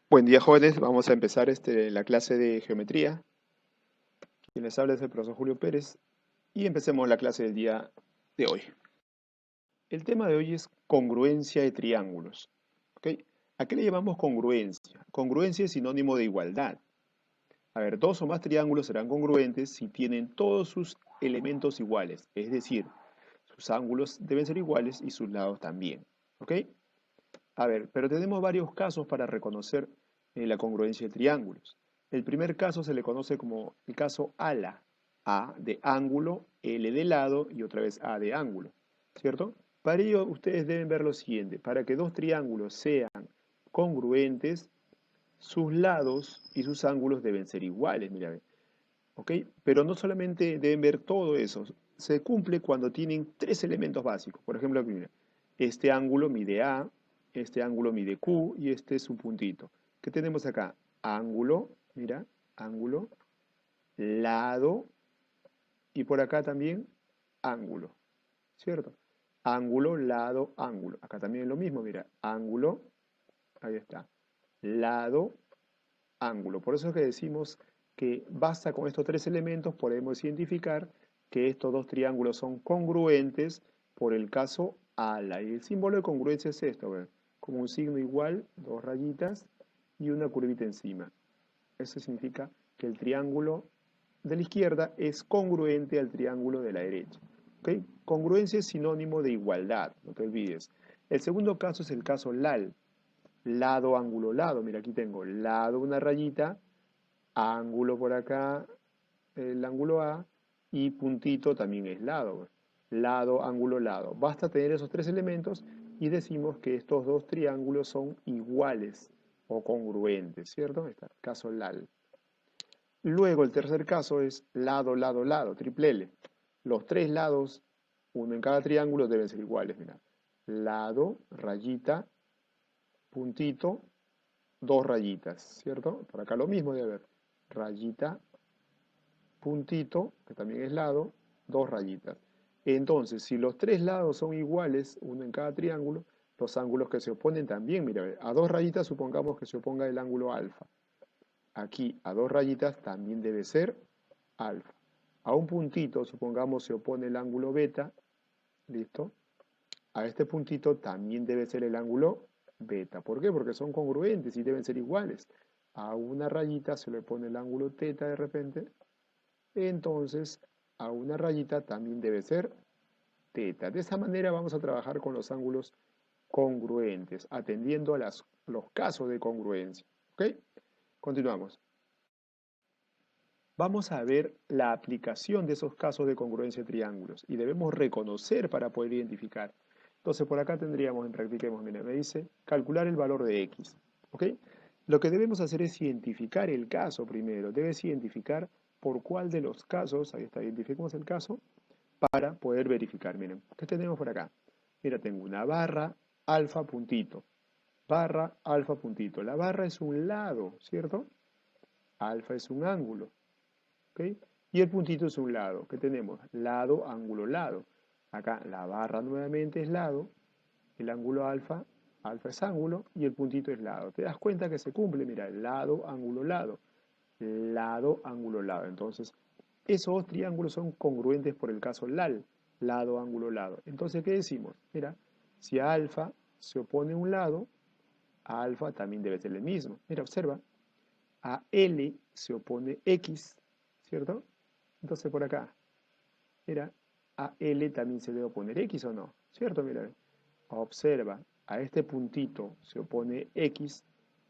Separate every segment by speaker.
Speaker 1: Buen día, jóvenes. Vamos a empezar la clase de geometría. Quien les habla es el profesor Julio Pérez y empecemos la clase del día de hoy. El tema de hoy es congruencia de triángulos. ¿Ok? ¿A qué le llamamos congruencia? Congruencia es sinónimo de igualdad. A ver, dos o más triángulos serán congruentes si tienen todos sus elementos iguales, es decir, sus ángulos deben ser iguales y sus lados también. ¿Ok? A ver, pero tenemos varios casos para reconocer la congruencia de triángulos. El primer caso se le conoce como el caso ALA, A de ángulo, L de lado y otra vez A de ángulo, ¿cierto? Para ello ustedes deben ver lo siguiente, para que dos triángulos sean congruentes, sus lados y sus ángulos deben ser iguales, mira, ve, ¿ok? Pero no solamente deben ver todo eso, se cumple cuando tienen tres elementos básicos. Por ejemplo, aquí, mira, este ángulo mide A, este ángulo mide Q y este es su puntito. ¿Qué tenemos acá? Ángulo, mira, ángulo, lado y por acá también ángulo, ¿cierto? Ángulo, lado, ángulo. Acá también es lo mismo, mira, ángulo, ahí está, lado, ángulo. Por eso es que decimos que basta con estos tres elementos, podemos identificar que estos dos triángulos son congruentes por el caso ala. Y el símbolo de congruencia es esto, ¿ver? Como un signo igual, dos rayitas y una curvita encima. Eso significa que el triángulo de la izquierda es congruente al triángulo de la derecha. ¿Ok? Congruencia es sinónimo de igualdad, no te olvides. El segundo caso es el caso LAL, lado, ángulo, lado. Mira, aquí tengo lado, una rayita, ángulo por acá, el ángulo A, y puntito también es lado. Lado, ángulo, lado. Basta tener esos tres elementos y decimos que estos dos triángulos son iguales o congruentes, ¿cierto? Está el caso LAL. Luego el tercer caso es lado, lado, lado, triple L. Los tres lados, uno en cada triángulo, deben ser iguales. Mira, lado, rayita, puntito, dos rayitas, ¿cierto? Por acá lo mismo debe haber. Rayita, puntito, que también es lado, dos rayitas. Entonces, si los tres lados son iguales, uno en cada triángulo, los ángulos que se oponen también, mira, a dos rayitas supongamos que se oponga el ángulo alfa. Aquí a dos rayitas también debe ser alfa. A un puntito, supongamos, se opone el ángulo beta, ¿listo? A este puntito también debe ser el ángulo beta. ¿Por qué? Porque son congruentes y deben ser iguales. A una rayita se le pone el ángulo teta de repente, entonces a una rayita también debe ser teta. De esa manera vamos a trabajar con los ángulos congruentes, atendiendo a los casos de congruencia. ¿Ok? Continuamos. Vamos a ver la aplicación de esos casos de congruencia de triángulos y debemos reconocer para poder identificar. Entonces por acá tendríamos, en practiquemos, mira, me dice calcular el valor de x. ¿Ok? Lo que debemos hacer es identificar el caso primero. Debes identificar por cuál de los casos, ahí está, identificamos el caso, para poder verificar. Miren, ¿qué tenemos por acá? Mira, tengo una barra, alfa, puntito. Barra, alfa, puntito. La barra es un lado, ¿cierto? Alfa es un ángulo. ¿Ok? Y el puntito es un lado. ¿Qué tenemos? Lado, ángulo, lado. Acá la barra nuevamente es lado, el ángulo alfa, alfa es ángulo y el puntito es lado. ¿Te das cuenta que se cumple? Mira, lado, ángulo, lado. Lado, ángulo, lado. Entonces, esos dos triángulos son congruentes por el caso LAL, lado, ángulo, lado. Entonces, ¿qué decimos? Mira, si a alfa se opone un lado, a alfa también debe ser el mismo. Mira, observa, a L se opone X, ¿cierto? Entonces por acá, mira, a L también se debe oponer X o no, ¿cierto? Mira, observa, a este puntito se opone X,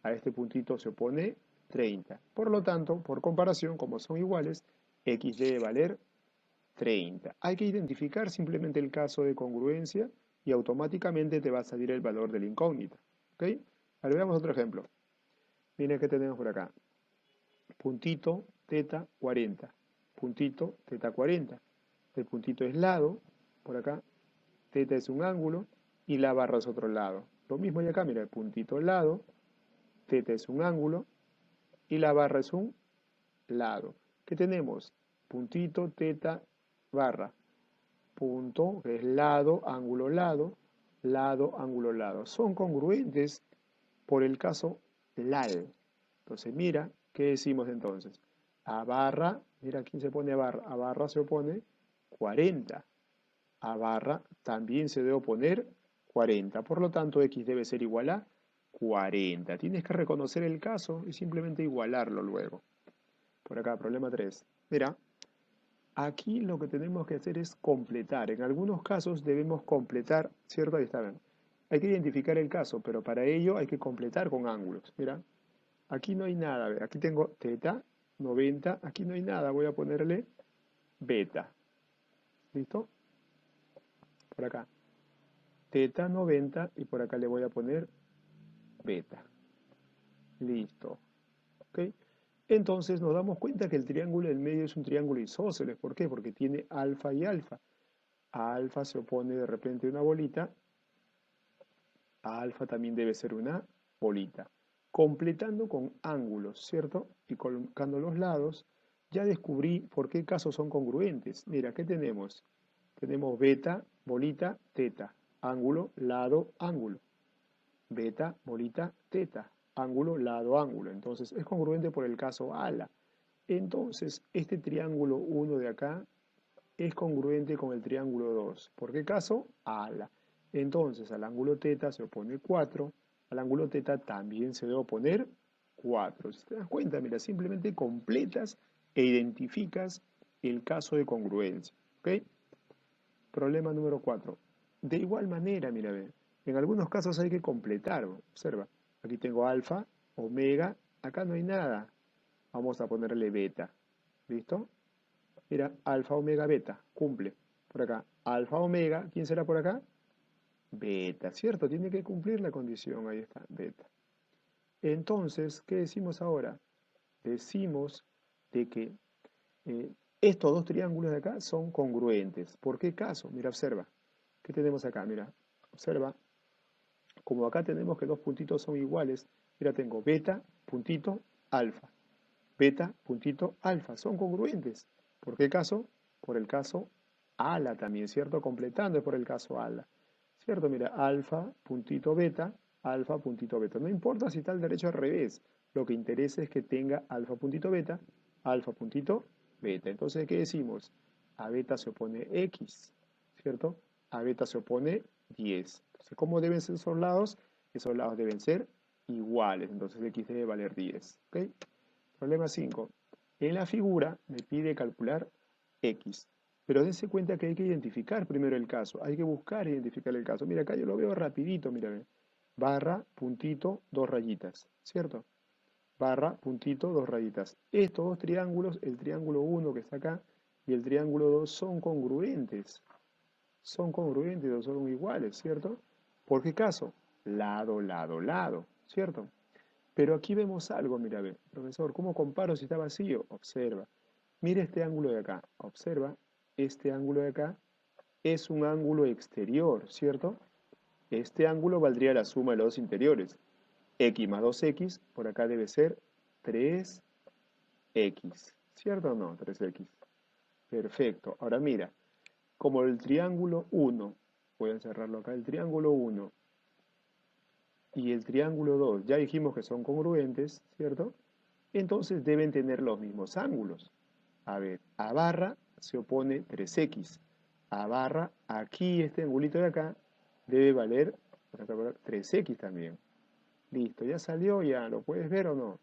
Speaker 1: a este puntito se opone 30. Por lo tanto, por comparación, como son iguales, X debe valer 30. Hay que identificar simplemente el caso de congruencia y automáticamente te va a salir el valor de la incógnita. ¿Ok? Ahora veamos otro ejemplo. Miren qué tenemos por acá. Puntito, teta, 40. Puntito, teta, 40. El puntito es lado, por acá. Teta es un ángulo y la barra es otro lado. Lo mismo y acá, mira, el puntito es lado, teta es un ángulo y la barra es un lado. ¿Qué tenemos? Puntito, teta, barra. Punto, que es lado, ángulo, lado, lado, ángulo, lado. Son congruentes por el caso lal. Entonces, mira, ¿qué decimos entonces? A barra, mira, ¿quién se pone a barra? A barra se opone 40. A barra también se debe oponer 40. Por lo tanto, x debe ser igual a 40. Tienes que reconocer el caso y simplemente igualarlo luego. Por acá, problema 3. Mira, aquí lo que tenemos que hacer es completar. En algunos casos debemos completar, ¿cierto? Ahí está, ven. Hay que identificar el caso, pero para ello hay que completar con ángulos. Mira, aquí no hay nada. Ve. Aquí tengo teta, 90. Aquí no hay nada. Voy a ponerle beta. ¿Listo? Por acá. Teta 90 y por acá le voy a poner beta. Listo. ¿Ok? Entonces nos damos cuenta que el triángulo del medio es un triángulo isósceles. ¿Por qué? Porque tiene alfa y alfa. A alfa se opone de repente una bolita. A alfa también debe ser una bolita. Completando con ángulos, ¿cierto? Y colocando los lados, ya descubrí por qué casos son congruentes. Mira, ¿qué tenemos? Tenemos beta, bolita, teta. Ángulo, lado, ángulo. Beta, bolita, teta. Ángulo, lado, ángulo. Entonces es congruente por el caso ala. Entonces este triángulo 1 de acá es congruente con el triángulo 2. ¿Por qué caso? Ala. Entonces al ángulo teta se opone 4. Al ángulo teta también se debe oponer 4. Si te das cuenta, mira, simplemente completas e identificas el caso de congruencia. ¿Ok? Problema número 4. De igual manera, mira, ve, en algunos casos hay que completar. Observa, aquí tengo alfa, omega, acá no hay nada. Vamos a ponerle beta. ¿Listo? Mira, alfa, omega, beta, cumple. Por acá, alfa, omega, ¿quién será por acá? Beta, ¿cierto? Tiene que cumplir la condición, ahí está, beta. Entonces, ¿qué decimos ahora? Decimos de que estos dos triángulos de acá son congruentes. ¿Por qué caso? Mira, observa. ¿Qué tenemos acá? Mira, observa. Como acá tenemos que dos puntitos son iguales, mira, tengo beta, puntito, alfa. Beta, puntito, alfa. Son congruentes. ¿Por qué caso? Por el caso ala también, ¿cierto? Completando es por el caso ala. ¿Cierto? Mira, alfa, puntito, beta, alfa, puntito, beta. No importa si está el derecho al revés. Lo que interesa es que tenga alfa, puntito, beta, alfa, puntito, beta. Entonces, ¿qué decimos? A beta se opone x, ¿cierto? A beta se opone 10. Entonces, ¿cómo deben ser esos lados? Esos lados deben ser iguales. Entonces, x debe valer 10. ¿Ok? Problema 5. En la figura me pide calcular x. Pero dense cuenta que hay que identificar primero el caso. Hay que buscar identificar el caso. Mira, acá yo lo veo rapidito, mira. Barra, puntito, dos rayitas. ¿Cierto? Barra, puntito, dos rayitas. Estos dos triángulos, el triángulo 1 que está acá y el triángulo 2 son congruentes. Son congruentes o son iguales, ¿cierto? ¿Por qué caso? Lado, lado, lado, ¿cierto? Pero aquí vemos algo, mira, ve, profesor, ¿cómo comparo si está vacío? Observa. Mira este ángulo de acá. Observa, este ángulo de acá es un ángulo exterior, ¿cierto? Este ángulo valdría la suma de los dos interiores. X más 2x, por acá debe ser 3x, ¿cierto o no? 3x. Perfecto. Ahora mira, como el triángulo 1, voy a encerrarlo acá, el triángulo 1 y el triángulo 2, ya dijimos que son congruentes, ¿cierto? Entonces deben tener los mismos ángulos. A ver, a barra se opone 3x. A barra, aquí este angulito de acá, debe valer, 3x también. Listo, ya salió, ya lo puedes ver o no.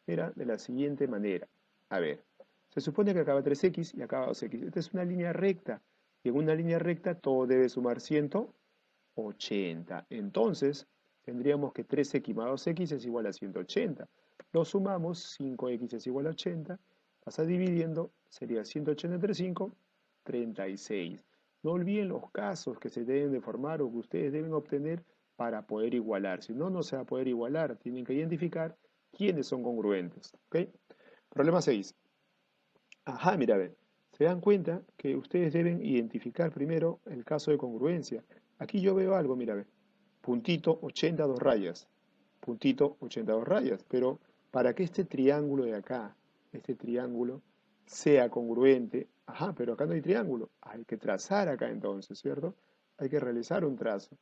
Speaker 1: Era de la siguiente manera. A ver, se supone que acaba 3x y acaba 2x. Esta es una línea recta. Y en una línea recta todo debe sumar 180. Entonces, tendríamos que 3x más 2x es igual a 180. Lo sumamos, 5x es igual a 80. Pasa dividiendo, sería 180 entre 5, 36. No olviden los casos que se deben de formar o que ustedes deben obtener para poder igualar. Si no, no se va a poder igualar. Tienen que identificar quiénes son congruentes. ¿Ok? Problema 6. Ajá, mira, a ver. Se dan cuenta que ustedes deben identificar primero el caso de congruencia. Aquí yo veo algo, mira, a ver. Puntito 82 rayas. Puntito 82 rayas. Pero para que este triángulo de acá, este triángulo, sea congruente, ajá, pero acá no hay triángulo. Hay que trazar acá entonces, ¿cierto? Hay que realizar un trazo.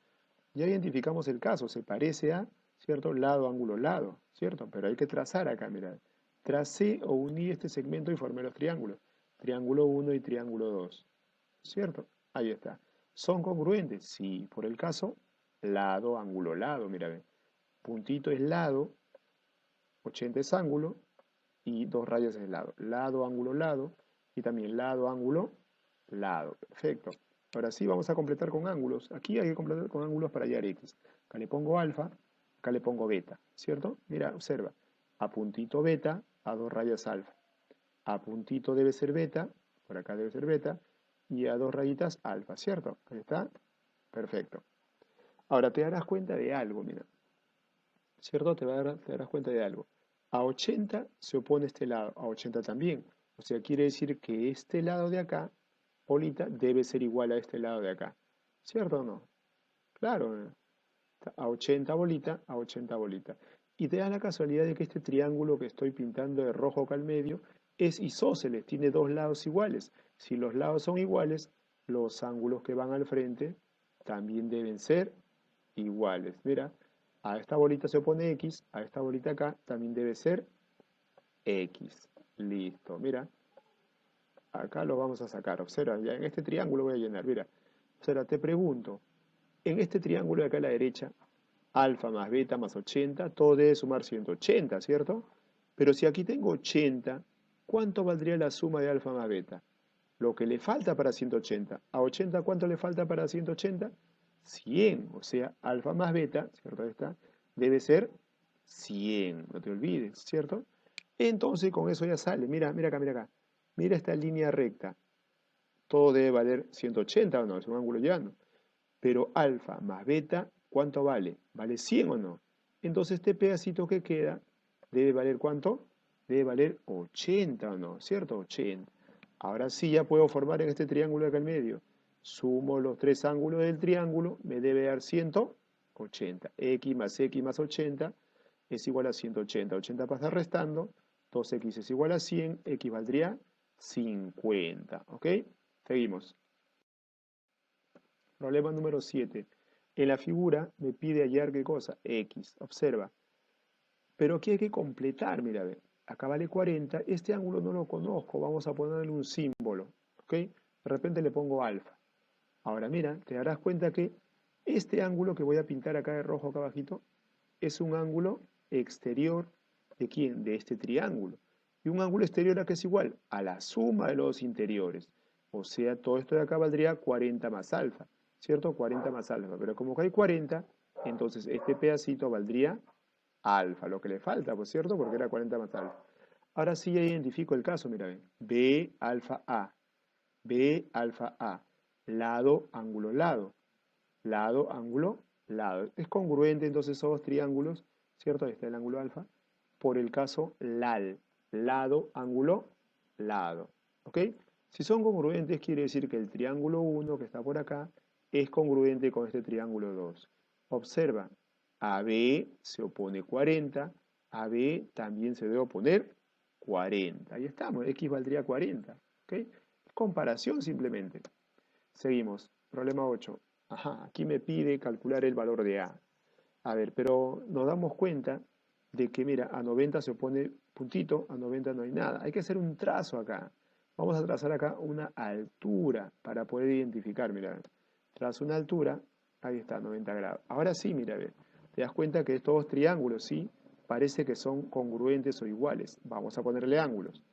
Speaker 1: Ya identificamos el caso, se parece a, ¿cierto? Lado, ángulo, lado, ¿cierto? Pero hay que trazar acá, mira. Tracé o uní este segmento y formé los triángulos. Triángulo 1 y triángulo 2, ¿cierto? Ahí está. ¿Son congruentes? Sí, por el caso, lado, ángulo, lado, mira, ve. Puntito es lado, 80 es ángulo y dos rayas es lado. Lado, ángulo, lado y también lado, ángulo, lado. Perfecto. Ahora sí vamos a completar con ángulos. Aquí hay que completar con ángulos para hallar x. Acá le pongo alfa, acá le pongo beta, ¿cierto? Mira, observa. A puntito beta, a dos rayas alfa. A puntito debe ser beta, por acá debe ser beta, y a dos rayitas alfa, ¿cierto? Ahí está. Perfecto. Ahora te darás cuenta de algo, mira. ¿Cierto? Te darás cuenta de algo. A 80 se opone este lado, a 80 también. O sea, quiere decir que este lado de acá, bolita, debe ser igual a este lado de acá. ¿Cierto o no? Claro, ¿no? A 80 bolita, a 80 bolita. Y te da la casualidad de que este triángulo que estoy pintando de rojo acá al medio es isósceles, tiene dos lados iguales. Si los lados son iguales, los ángulos que van al frente también deben ser iguales. Mira, a esta bolita se opone X, a esta bolita acá también debe ser X. Listo, mira, acá lo vamos a sacar. Observa, ya en este triángulo voy a llenar. Mira, observa, te pregunto, en este triángulo de acá a la derecha, alfa más beta más 80, todo debe sumar 180, ¿cierto? Pero si aquí tengo 80, ¿cuánto valdría la suma de alfa más beta? Lo que le falta para 180. ¿A 80 cuánto le falta para 180? 100. O sea, alfa más beta, ¿cierto? Ahí está, debe ser 100. No te olvides, ¿cierto? Entonces con eso ya sale. Mira, mira acá, mira acá. Mira esta línea recta. Todo debe valer 180 o no, es un ángulo llano. Pero alfa más beta, ¿cuánto vale? ¿Vale 100 o no? Entonces este pedacito que queda debe valer ¿cuánto? Debe valer 80 o no, ¿cierto? 80. Ahora sí ya puedo formar en este triángulo de acá en medio. Sumo los tres ángulos del triángulo, me debe dar 180. X más 80 es igual a 180. 80 pasa restando, 2x es igual a 100, x valdría 50. ¿Ok? Seguimos. Problema número 7. En la figura me pide hallar qué cosa, X. Observa. Pero aquí hay que completar, mira, ve. Acá vale 40. Este ángulo no lo conozco. Vamos a ponerle un símbolo. ¿Ok? De repente le pongo alfa. Ahora mira, te darás cuenta que este ángulo que voy a pintar acá de rojo acá abajito es un ángulo exterior ¿de quién? De este triángulo. Y un ángulo exterior acá es igual a la suma de los interiores. O sea, todo esto de acá valdría 40 más alfa. ¿Cierto? 40 más alfa. Pero como que hay 40, entonces este pedacito valdría alfa. Lo que le falta, pues cierto, porque era 40 más alfa. Ahora sí ya identifico el caso, mira, ven. B alfa A. B alfa A. Lado, ángulo, lado. Lado, ángulo, lado. Es congruente entonces esos dos triángulos, ¿cierto? Ahí está el ángulo alfa, por el caso LAL. Lado, ángulo, lado. ¿Ok? Si son congruentes, quiere decir que el triángulo 1 que está por acá es congruente con este triángulo 2. Observa, AB se opone 40, AB también se debe oponer 40. Ahí estamos, X valdría 40. ¿Ok? Comparación simplemente. Seguimos. Problema 8. Ajá, aquí me pide calcular el valor de A. A ver, pero nos damos cuenta de que, mira, a 90 se opone puntito, a 90 no hay nada. Hay que hacer un trazo acá. Vamos a trazar acá una altura para poder identificar, mira. Trazo una altura, ahí está, 90 grados. Ahora sí, mira, a ver, te das cuenta que estos dos triángulos, sí, parece que son congruentes o iguales. Vamos a ponerle ángulos.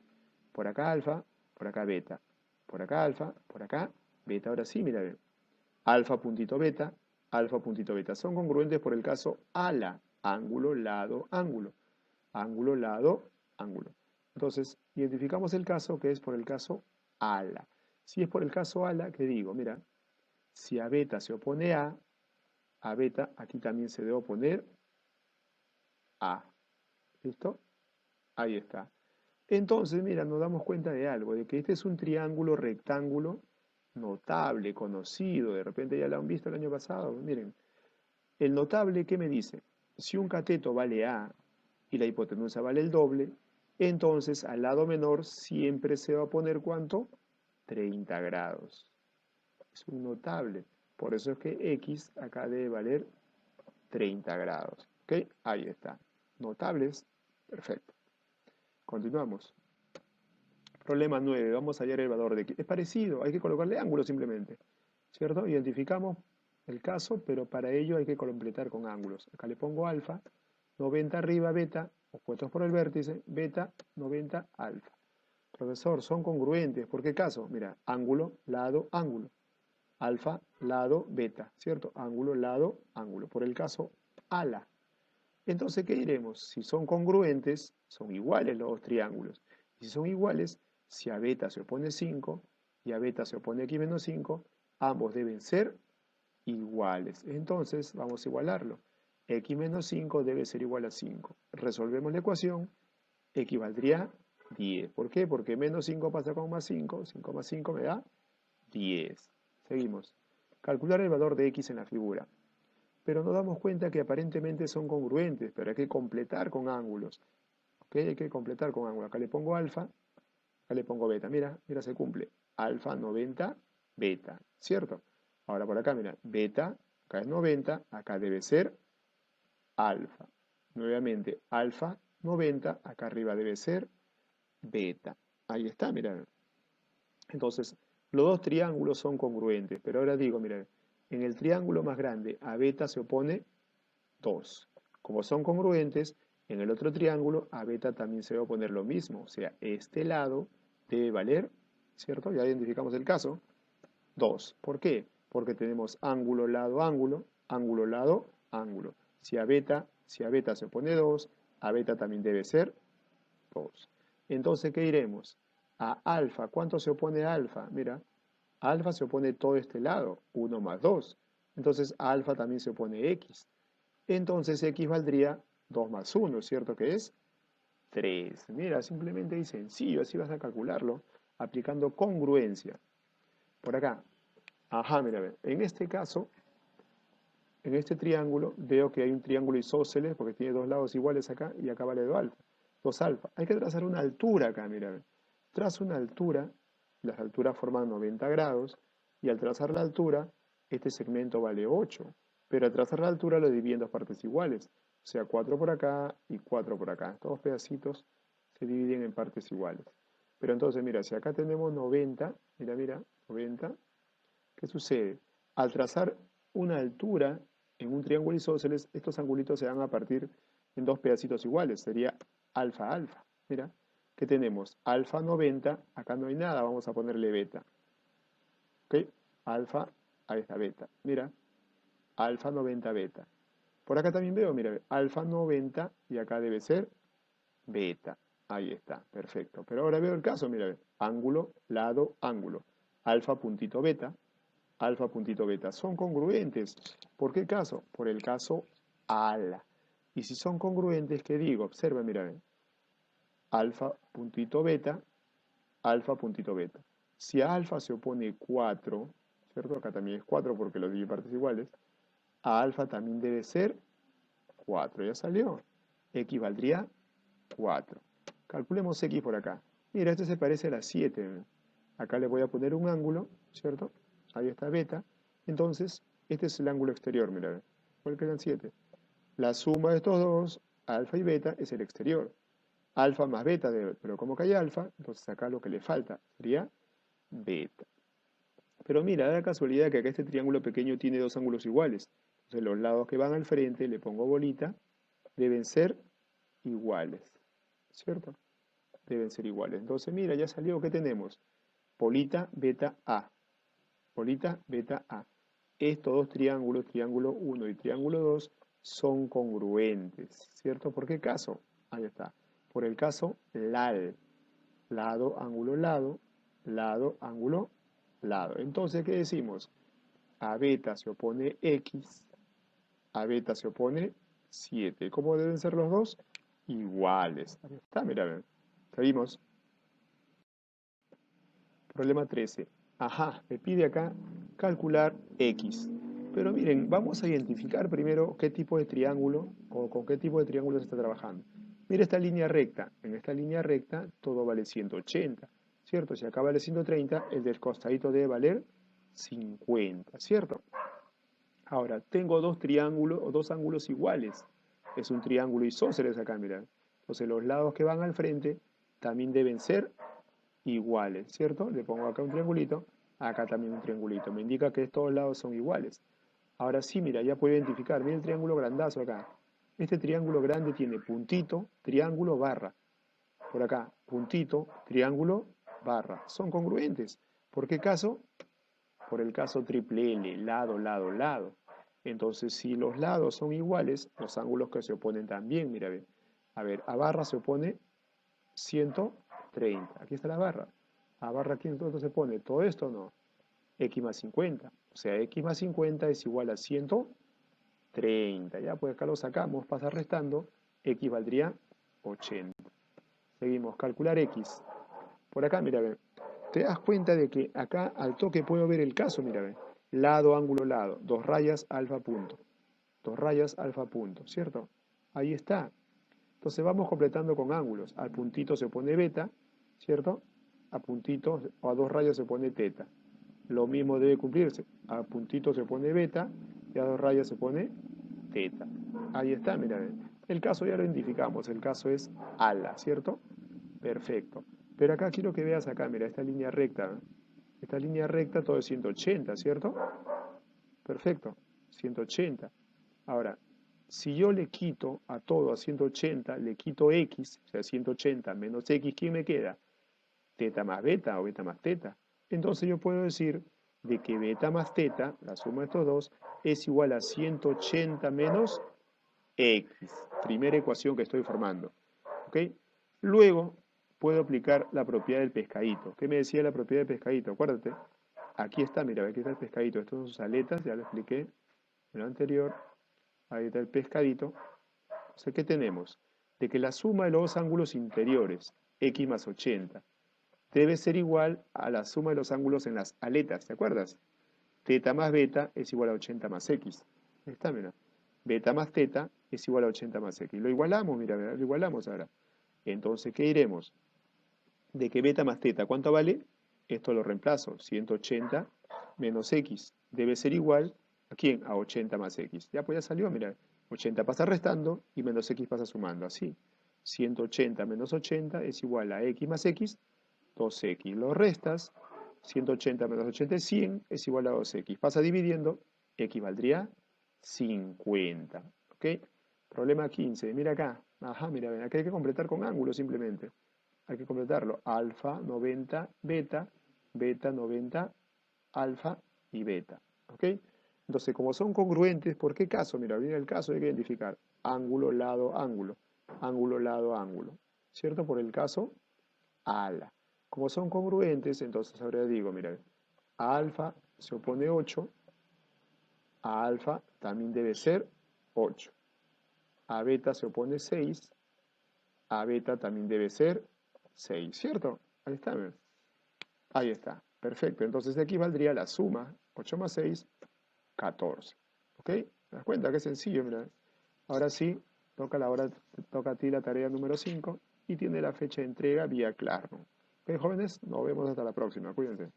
Speaker 1: Por acá alfa, por acá beta. Por acá alfa, por acá beta. Ahora sí, mira, a ver. Alfa puntito beta, alfa puntito beta. Son congruentes por el caso ala, ángulo, lado, ángulo. Ángulo, lado, ángulo. Entonces, identificamos el caso que es por el caso ala. Si es por el caso ala, ¿qué digo? Mira, si a beta se opone a beta aquí también se debe oponer a. ¿Listo? Ahí está. Entonces, mira, nos damos cuenta de algo, de que este es un triángulo rectángulo notable, conocido, de repente ya lo han visto el año pasado. Miren, el notable, ¿qué me dice? Si un cateto vale A y la hipotenusa vale el doble, entonces al lado menor siempre se va a poner ¿cuánto? 30 grados. Es un notable. Por eso es que X acá debe valer 30 grados. ¿Ok? Ahí está. Notables. Perfecto. Continuamos. Problema 9. Vamos a hallar el valor de x. Es parecido. Hay que colocarle ángulo simplemente. ¿Cierto? Identificamos el caso, pero para ello hay que completar con ángulos. Acá le pongo alfa, 90 arriba, beta, opuestos por el vértice, beta, 90, alfa. Profesor, son congruentes. ¿Por qué caso? Mira, ángulo, lado, ángulo. Alfa, lado, beta, ¿cierto? Ángulo, lado, ángulo. Por el caso ala. Entonces, ¿qué diremos? Si son congruentes, son iguales los dos triángulos. Y si son iguales, si a beta se opone 5 y a beta se opone x menos 5, ambos deben ser iguales. Entonces, vamos a igualarlo. X menos 5 debe ser igual a 5. Resolvemos la ecuación, x valdría 10. ¿Por qué? Porque menos 5 pasa con más 5. 5 más 5 me da 10. Seguimos. Calcular el valor de x en la figura. Pero nos damos cuenta que aparentemente son congruentes, pero hay que completar con ángulos. ¿Ok? Hay que completar con ángulos. Acá le pongo alfa, acá le pongo beta. Mira, mira, se cumple. Alfa 90, beta. ¿Cierto? Ahora por acá, mira, beta, acá es 90, acá debe ser alfa. Nuevamente, alfa 90, acá arriba debe ser beta. Ahí está, mira. Entonces, los dos triángulos son congruentes, pero ahora digo, mira, en el triángulo más grande a beta se opone 2. Como son congruentes, en el otro triángulo a beta también se va a oponer lo mismo, o sea, este lado debe valer, ¿cierto? Ya identificamos el caso, 2. ¿Por qué? Porque tenemos ángulo, lado, ángulo, ángulo, lado, ángulo. Si a beta se opone 2, a beta también debe ser 2. Entonces, ¿qué diremos? A alfa, ¿cuánto se opone a alfa? Mira, a alfa se opone todo este lado, 1 más 2. Entonces, a alfa también se opone x. Entonces, x valdría 2 más 1, ¿cierto que es? 3. Mira, simplemente es sencillo, así vas a calcularlo, aplicando congruencia. Por acá, ajá, mira, a ver, en este caso, en este triángulo, veo que hay un triángulo isósceles, porque tiene dos lados iguales acá, y acá vale 2 alfa. 2 alfa. Hay que trazar una altura acá, mira, a ver. Trazo una altura, las alturas forman 90 grados, y al trazar la altura, este segmento vale 8. Pero al trazar la altura lo dividí en dos partes iguales. O sea, 4 por acá y 4 por acá. Estos dos pedacitos se dividen en partes iguales. Pero entonces, mira, si acá tenemos 90, mira, mira, 90, ¿qué sucede? Al trazar una altura en un triángulo isósceles, estos angulitos se van a partir en dos pedacitos iguales. Sería alfa, alfa. Mira, ¿qué tenemos? Alfa 90, acá no hay nada, vamos a ponerle beta. ¿Ok? Alfa, ahí está beta. Mira, alfa 90 beta. Por acá también veo, mira, alfa 90 y acá debe ser beta. Ahí está, perfecto. Pero ahora veo el caso, mira, ángulo, lado, ángulo. Alfa puntito beta, alfa puntito beta. Son congruentes. ¿Por qué caso? Por el caso ala. Y si son congruentes, ¿qué digo? Observa, mira, alfa puntito beta, alfa puntito beta. Si a alfa se opone 4, ¿cierto? Acá también es 4 porque lo dividí en partes iguales. A alfa también debe ser 4. ¿Ya salió? X valdría 4. Calculemos X por acá. Mira, este se parece a la 7. Acá le voy a poner un ángulo, ¿cierto? Ahí está beta. Entonces, este es el ángulo exterior, mira. ¿Cuál quedan 7? La suma de estos dos, alfa y beta, es el exterior. Alfa más beta, pero como que hay alfa, entonces acá lo que le falta sería beta. Pero mira, da casualidad que acá este triángulo pequeño tiene dos ángulos iguales. Entonces los lados que van al frente, le pongo bolita, deben ser iguales, ¿cierto? Deben ser iguales. Entonces mira, ya salió, ¿qué tenemos? Bolita, beta, A. Bolita, beta, A. Estos dos triángulos, triángulo 1 y triángulo 2, son congruentes, ¿cierto? ¿Por qué caso? Ahí está. Por el caso LAL. Lado, ángulo, lado, lado, ángulo, lado. Entonces, ¿qué decimos? A beta se opone X, a beta se opone 7. ¿Cómo deben ser los dos? Iguales. Ahí está, mira, a ver. Seguimos. Problema 13. Ajá, me pide acá calcular X. Pero miren, vamos a identificar primero qué tipo de triángulo o con qué tipo de triángulo se está trabajando. Mira esta línea recta. En esta línea recta todo vale 180, ¿cierto? Si acá vale 130, el del costadito debe valer 50, ¿cierto? Ahora, tengo dos triángulos o dos ángulos iguales. es un triángulo isósceles acá, mira. Entonces los lados que van al frente también deben ser iguales, ¿cierto? Le pongo acá un triangulito, acá también un triangulito. Me indica que estos lados son iguales. Ahora sí, mira, ya puedo identificar. Mira el triángulo grandazo acá. Este triángulo grande tiene puntito, triángulo, barra. Por acá, puntito, triángulo, barra. Son congruentes. ¿Por qué caso? Por el caso triple L, lado, lado, lado. Entonces, si los lados son iguales, los ángulos que se oponen también, mira, ve. A ver, a barra se opone 130. Aquí está la barra. A barra aquí entonces se pone todo esto, no. X más 50. O sea, X más 50 es igual a 130. Ya, pues acá lo sacamos, pasa restando. X valdría 80. Seguimos, calcular X. Por acá, mira, ve. Te das cuenta de que acá al toque puedo ver el caso, mira, ve. Lado, ángulo, lado. Dos rayas, alfa, punto. Dos rayas, alfa, punto, ¿cierto? Ahí está. Entonces vamos completando con ángulos. Al puntito se pone beta, ¿cierto? A puntito o a dos rayas se pone teta. Lo mismo debe cumplirse. A puntito se pone beta y a dos rayas se pone teta. Ahí está, mira. El caso ya lo identificamos. El caso es ala, ¿cierto? Perfecto. Pero acá quiero que veas acá, mira, esta línea recta. Esta línea recta todo es 180, ¿cierto? Perfecto. 180. Ahora, si yo le quito a todo a 180, le quito x, o sea, 180 menos x, ¿quién me queda? Teta más beta o beta más teta. Entonces yo puedo decir de que beta más teta, la suma de estos dos, es igual a 180 menos x. Primera ecuación que estoy formando. ¿Ok? Luego puedo aplicar la propiedad del pescadito. ¿Qué me decía la propiedad del pescadito? Acuérdate. Aquí está, mira, aquí está el pescadito. Estas son sus aletas, ya lo expliqué en lo anterior. Ahí está el pescadito. O sea, ¿qué tenemos? De que la suma de los dos ángulos interiores, x más 80, debe ser igual a la suma de los ángulos en las aletas, ¿te acuerdas? Teta más beta es igual a 80 más x. Ahí está, mira. Beta más teta es igual a 80 más x. Lo igualamos, mira, lo igualamos ahora. Entonces, ¿qué diremos? De que beta más teta, ¿cuánto vale? Esto lo reemplazo. 180 menos x debe ser igual ¿a quién? A 80 más x. Ya pues ya salió, mira. 80 pasa restando y menos x pasa sumando. Así. 180 menos 80 es igual a x más x, 2x. Lo restas. 180 menos 80 es 100, es igual a 2x. Pasa dividiendo, x valdría 50. ¿Ok? Problema 15. Mira acá. Ajá, mira, ven. Acá hay que completar con ángulos simplemente. Hay que completarlo. Alfa, 90, beta, beta, 90, alfa y beta. ¿Ok? Entonces, como son congruentes, ¿por qué caso? Mira, viene el caso, hay que identificar ángulo, lado, ángulo. Ángulo, lado, ángulo. ¿Cierto? Por el caso ala. Como son congruentes, entonces ahora digo, mira, a alfa se opone 8, a alfa también debe ser 8. A beta se opone 6, a beta también debe ser 6, ¿cierto? Ahí está, ¿ves? Ahí está, perfecto. Entonces de aquí valdría la suma, 8 más 6, 14. ¿Ok? ¿Te das cuenta? Qué sencillo, mira. Ahora sí, toca a ti la tarea número 5 y tiene la fecha de entrega vía Claro. Ok, jóvenes, nos vemos hasta la próxima. Cuídense.